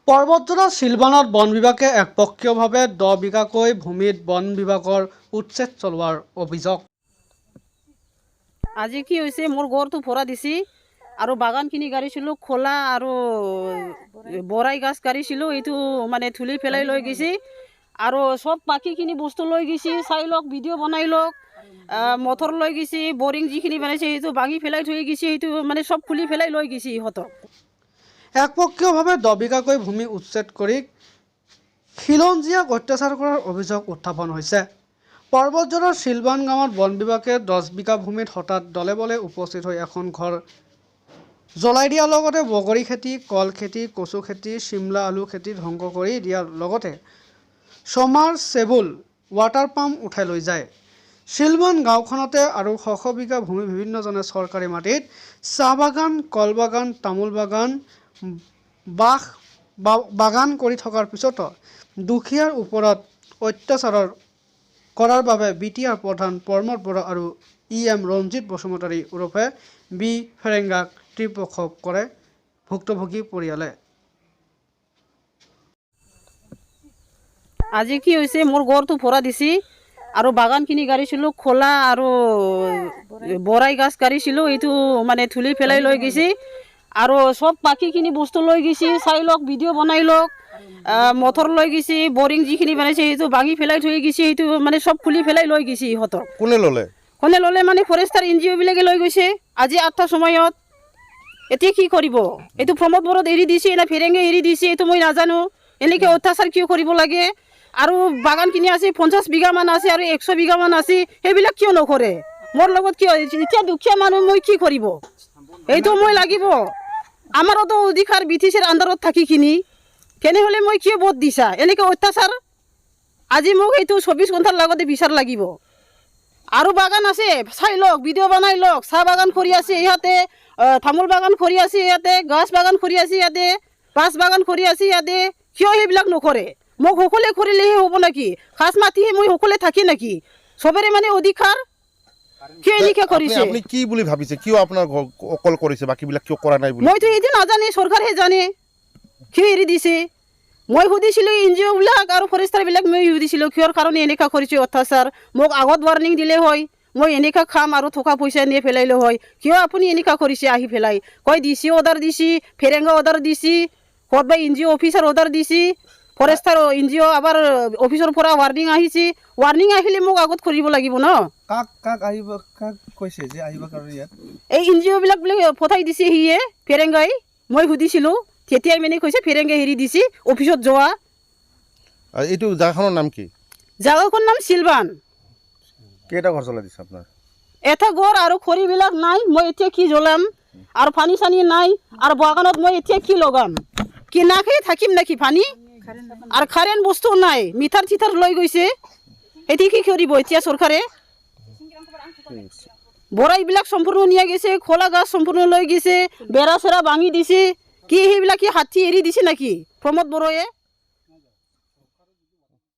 পৰ্বতজোৰা শিলবানত বন বিভাগে একপক্ষীয়ভাৱে 10 বিঘাকৈ ভূমিত বন বিভাগৰ উচ্ছেদ চলোৱাৰ অভিযোগ। আজি কি হৈছে, মোৰ গড়টো ভৰা দিছি আৰু বাগানখিনি গাড়িছিলোঁ, খোলা আৰু বৰাই গাছ গাড়িছিলোঁ, এইটো মানে ধূলি পেলাই লৈ গৈছে আৰু সব বাকীখিনি বস্তু লৈ গৈছে। চাই লওক, ভিডিঅ' বনাই লওক। মটৰ লৈ গৈছে, বৰিং যিখিনি বনাইছে সেইটো ভাঙি পেলাই থৈ গৈছে, সেইটো মানে সব খুলি পেলাই লৈ গৈছে ইহঁতক। একপক্ষীয়ভাৱে 10 বিঘাকৈ ভূমি উচ্ছেদ কৰি খিলঞ্জীয়াক অত্যাচাৰ কৰাৰ অভিযোগ উত্থাপন হৈছে। পৰ্বতজোৰাৰ শিলবান গাঁৱত বন বিভাগে 10 বিঘা ভূমিত হঠাৎ দলে বলে উপস্থিত হৈ এখন ঘৰ জ্বলাই দিয়াৰ লগতে বগৰী খেতি, কল খেতি, কচু খেতি, চিমলা আলু খেতি ধ্বংস কৰি দিয়াৰ লগতে ছমাৰচেবুল ৱাটাৰ পাম্প উঠাই লৈ যায়। শিলবান গাঁওখনতে আৰু শ বিঘা ভূমি বিভিন্নজনে চৰকাৰী মাটিত চাহ বাগান, কল বাগান, তামোল বাগান, বাগান কৰি থকাৰ পিছতো দুখীয়াৰ ওপৰত অত্যাচাৰ কৰাৰ বাবে বিটিআৰ প্ৰধান প্ৰমোদ বৰা আৰু EM ৰঞ্জিত বসুমতাৰী ওৰফে বি ফেৰেংগাক তীব্ৰ ক্ষোভ কৰে ভুক্তভোগী পৰিয়ালে। আজি কি হৈছে, মোৰ গড়টো ভৰা দিছি আৰু বাগানখিনি গাড়িছিলোঁ, খোলা আৰু বৰাই গাছ গাড়িছিলোঁ, এইটো মানে ধূলি পেলাই লৈ গৈছে আৰু সব বাকীখিনি বস্তু লৈ গৈছে। চাই লওক, ভিডিঅ' বনাই লওক। মটৰ লৈ গৈছে, বৰিং যিখিনি বনাইছে সেইটো ভাঙি পেলাই থৈ গৈছে, সেইটো মানে সব খুলি পেলাই লৈ গৈছে ইহঁতক। কোনে ল'লে মানে ফৰেষ্টাৰ NGO বিলাকে লৈ গৈছে আজি 8টাৰ সময়ত। এতিয়া কি কৰিব? এইটো প্ৰমোদ বৰত এৰি দিছে না ফেৰেঙে এৰি দিছে, এইটো মই নাজানো। এনেকৈ অত্যাচাৰ কিয় কৰিব লাগে? আৰু বাগানখিনি আছে 50 বিঘামান আছে আৰু 100 বিঘামান আছে, সেইবিলাক কিয় নকৰে? মোৰ লগত কিয়? এতিয়া দুখীয়া মানুহ মই কি কৰিব? এইটো মই লাগিব। আমাৰতো অধিকাৰ ব্ৰিটিছৰ আণ্ডাৰত থাকিখিনি, তেনেহ'লে মই কিয় ভোট দিছা? এনেকৈ অত্যাচাৰ। আজি মোক এইটো 24 ঘণ্টাৰ লগতে বিচাৰ লাগিব। আৰু বাগান আছে, চাই লওক, ভিডিঅ' বনাই লওক। চাহ বাগান কৰি আছে ইয়াতে, তামোল বাগান কৰি আছে ইয়াতে, গছ বাগান কৰি আছে ইয়াতে, বাছ বাগান কৰি আছে ইয়াতে। কিয় সেইবিলাক নকৰে? মোক সকলোৱে কৰিলেহে হ'ব নেকি? খাজ মাতিহে মই সকলোৱে থাকি নেকি? চবৰে মানে অধিকাৰ। কিয় এনেকৈ কৰিছে? আপুনি কি বুলি ভাবিছে? কিয় আপোনাৰ অকল কৰিছে, বাকীবিলাক কিয় কৰা নাই বুলি? মইতো এইটো নাজানে, চৰকাৰেহে জানে কিয় এৰি দিছে। মই সুধিছিলোঁ NGO বিলাক আৰু ফৰেষ্টাৰবিলাক, মই সুধিছিলোঁ কিহৰ কাৰণে এনেকুৱা কৰিছে অত্যাচাৰ। মোক আগত ৱাৰ্ণিং দিলে হয়, মই এনেকুৱা খাম আৰু টকা পইচা নিয়ে পেলাইলে হয়। কিয় আপুনি এনেকুৱা কৰিছে? আহি পেলাই কয় DC অৰ্ডাৰ দিছি, ফেৰেঙা অৰ্ডাৰ দিছি, ক'ৰবাই NGO অফিচাৰ অৰ্ডাৰ দিছি, ফৰেষ্টাৰ NGO আবাৰ অফিচৰ পৰা ৱাৰ্ণিং আহিছে। ৱাৰ্ণিং আহিলে মোক আগত কৰিব লাগিব ন। কাক আহিব, কাক কৈছে যে আহিব কাৰণে ইয়াত? এই NGO বিলাক বোলে পঠাই দিছে সিয়ে, ফেৰেংগাই। মই সুধিছিলোঁ, তেতিয়াই মানে কৈছে ফেৰেংগাই হেৰি দিছে অফিচত যোৱা। এইটো জাগাখনৰ নাম কি? জাগাখনৰ নাম শিলবান। কেইটা ঘৰ জ্বলাই দিছে আপোনাৰ? এটা ঘৰ আৰু খৰিবিলাক নাই। মই এতিয়া কি জ্বলাম? আৰু পানী চানী নাই আৰু বাগানত মই এতিয়া কি লগাম? কিনাকে থাকিম নেকি পানী? আৰু কাৰেণ্ট বস্তু নাই, মিটাৰ চিটাৰ লৈ গৈছে। এতিয়া কি কৰিব এতিয়া চৰকাৰে? বৰাইবিলাক সম্পূৰ্ণ নিয়া গৈছে, খোলা গাছ সম্পূৰ্ণ লৈ গৈছে, বেৰা চেৰা ভাঙি দিছে। কি সেইবিলাক কি হাতী এৰি দিছে নেকি প্ৰমোদ বড়োৱে?